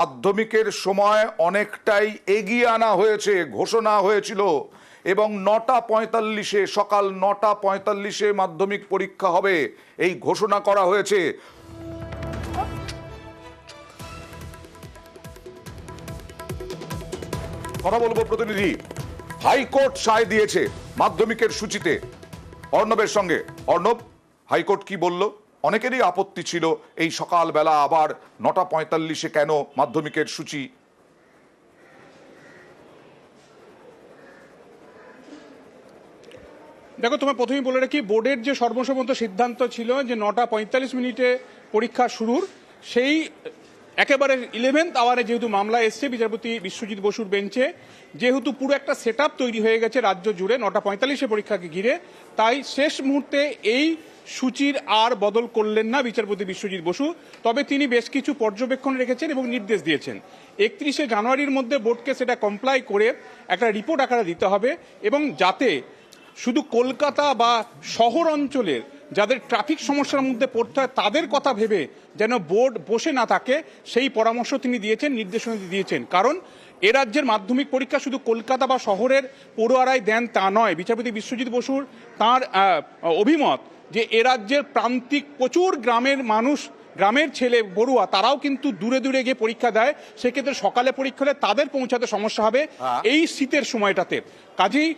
মাধ্যমিকের সময় অনেকটাই এগিয়ে আনা হয়েছে, ঘোষণা হয়েছিল এবং 9:45 সকাল 9:45 মাধ্যমিক পরীক্ষা হবে এই ঘোষণা করা হয়েছে। কথা বলবো প্রতিনিধি, হাইকোর্ট সায় দিয়েছে মাধ্যমিকের সূচিতে অর্ণবের সঙ্গে। অর্ণব, হাইকোর্ট কি বলল? অনেকেরই আপত্তি ছিল এই সকালবেলা আবার 9:45 কেন মাধ্যমিকের সূচি। দেখো, তোমার প্রথমেই বলে রাখি, বোর্ডের যে সর্বসম্মত সিদ্ধান্ত ছিল যে 9:45 পরীক্ষা শুরুর, সেই একেবারে 11th আওয়ারে যেহেতু মামলা এসছে বিচারপতি বিশ্বজিৎ বসুর বেঞ্চে, যেহেতু পুরো একটা সেট তৈরি হয়ে গেছে রাজ্য জুড়ে 9:45 পরীক্ষাকে ঘিরে, তাই শেষ মুহূর্তে এই সূচির আর বদল করলেন না বিচারপতি বিশ্বজিৎ বসু। তবে তিনি বেশ কিছু পর্যবেক্ষণ রেখেছেন এবং নির্দেশ দিয়েছেন 31 জানুয়ারির মধ্যে বোর্ডকে সেটা কমপ্লাই করে একটা রিপোর্ট আকারে দিতে হবে, এবং যাতে শুধু কলকাতা বা শহর অঞ্চলের যাদের ট্রাফিক সমস্যার মধ্যে পড়তে হয় তাদের কথা ভেবে যেন বোর্ড বসে না থাকে, সেই পরামর্শ তিনি দিয়েছেন, নির্দেশনা দিয়েছেন। কারণ এ রাজ্যের মাধ্যমিক পরীক্ষা শুধু কলকাতা বা শহরের পড়ুয়ারাই দেন তা নয়। বিচারপতি বিশ্বজিৎ বসুর তাঁর অভিমত যে এ রাজ্যের প্রান্তিক প্রচুর গ্রামের মানুষ, গ্রামের ছেলে পড়ুয়া, তারাও কিন্তু দূরে দূরে গিয়ে পরীক্ষা দেয়। সেক্ষেত্রে সকালে পরীক্ষা হলে তাদের পৌঁছাতে সমস্যা হবে এই শীতের সময়টাতে। কাজেই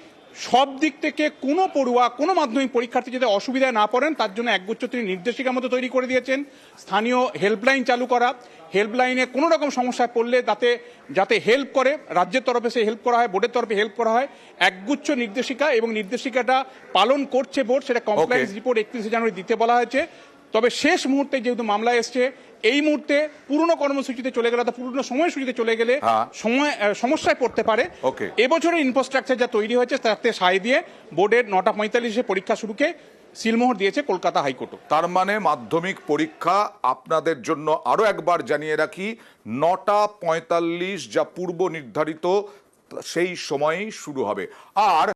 সব দিক থেকে কোনো পড়ুয়া, কোনো মাধ্যমিক পরীক্ষার্থী যাতে অসুবিধায় না পড়েন তার জন্য একগুচ্ছ তিনি নির্দেশিকার মতো তৈরি করে দিয়েছেন। স্থানীয় হেল্পলাইন চালু করা, হেল্পলাইনে কোনো রকম সমস্যায় পড়লে যাতে হেল্প করে, রাজ্যের তরফে সে হেল্প করা হয়, বোর্ডের তরফে হেল্প করা হয়, একগুচ্ছ নির্দেশিকা, এবং নির্দেশিকাটা পালন করছে বোর্ড। সেটা কমপ্লায়েন্স রিপোর্ট 31 জানুয়ারি দিতে বলা হয়েছে। তবে শেষ মুহূর্তে যেহেতু মামলা এসছে, এই মুহূর্তে পুরনো কর্মসূচিতে চলে গেলে, পুরনো সময়সূচিতে চলে গেলে সমস্যায় পড়তে পারে। এবছরের ইনফ্রাস্ট্রাকচার যা তৈরি হয়েছে তাতে সায় দিয়ে বোর্ডের 9:45 পরীক্ষা শুরুকে সিলমোহর দিয়েছে কলকাতা হাইকোর্ট। তার মানে মাধ্যমিক পরীক্ষা, আপনাদের জন্য আরো একবার জানিয়ে রাখি, 9:45 যা পূর্ব নির্ধারিত সেই সময়ই শুরু হবে। আর